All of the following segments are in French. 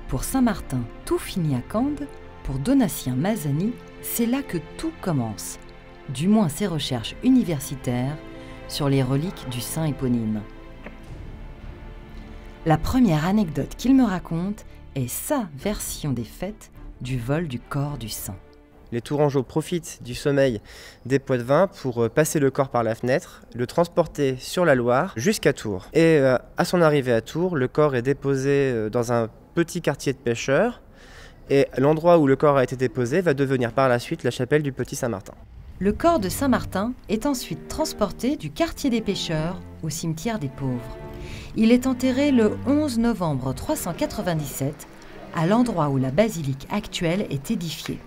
Pour Saint-Martin, tout finit à Cambes. Pour Donatien Mazzani, c'est là que tout commence, du moins ses recherches universitaires sur les reliques du saint éponyme. La première anecdote qu'il me raconte est sa version des faits du vol du corps du saint. Les Tourangeaux profitent du sommeil des Poitevins pour passer le corps par la fenêtre, le transporter sur la Loire jusqu'à Tours. Et à son arrivée à Tours, le corps est déposé dans un petit quartier de pêcheurs. Et l'endroit où le corps a été déposé va devenir par la suite la chapelle du Petit Saint-Martin. Le corps de Saint-Martin est ensuite transporté du quartier des pêcheurs au cimetière des pauvres. Il est enterré le 11 novembre 397, à l'endroit où la basilique actuelle est édifiée.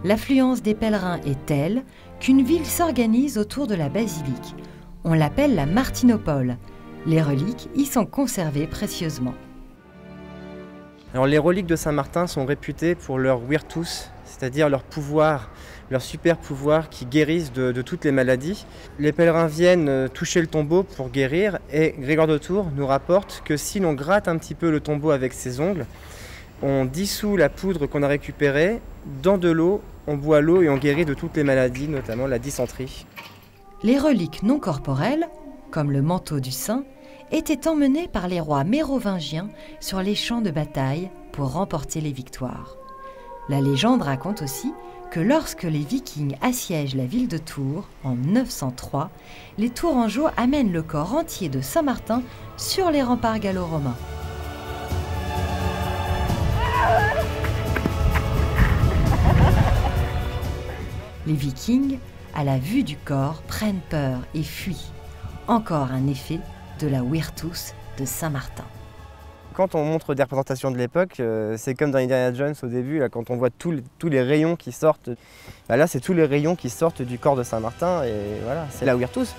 L'affluence des pèlerins est telle qu'une ville s'organise autour de la basilique. On l'appelle la Martinopole. Les reliques y sont conservées précieusement. Alors, les reliques de Saint-Martin sont réputées pour leur virtus, c'est-à-dire leur pouvoir, leur super pouvoir qui guérissent de toutes les maladies. Les pèlerins viennent toucher le tombeau pour guérir et Grégoire de Tours nous rapporte que si l'on gratte un petit peu le tombeau avec ses ongles, on dissout la poudre qu'on a récupérée dans de l'eau, on boit l'eau et on guérit de toutes les maladies, notamment la dysenterie. Les reliques non corporelles, comme le manteau du saint, étaient emmenés par les rois mérovingiens sur les champs de bataille pour remporter les victoires. La légende raconte aussi que lorsque les Vikings assiègent la ville de Tours en 903, les Tourangeaux amènent le corps entier de Saint-Martin sur les remparts gallo-romains. Les Vikings, à la vue du corps, prennent peur et fuient. Encore un effet de la virtus de Saint-Martin. Quand on montre des représentations de l'époque, c'est comme dans Indiana Jones au début, là, quand on voit tous les rayons qui sortent. Là, c'est tous les rayons qui sortent du corps de Saint-Martin et voilà, c'est la virtus.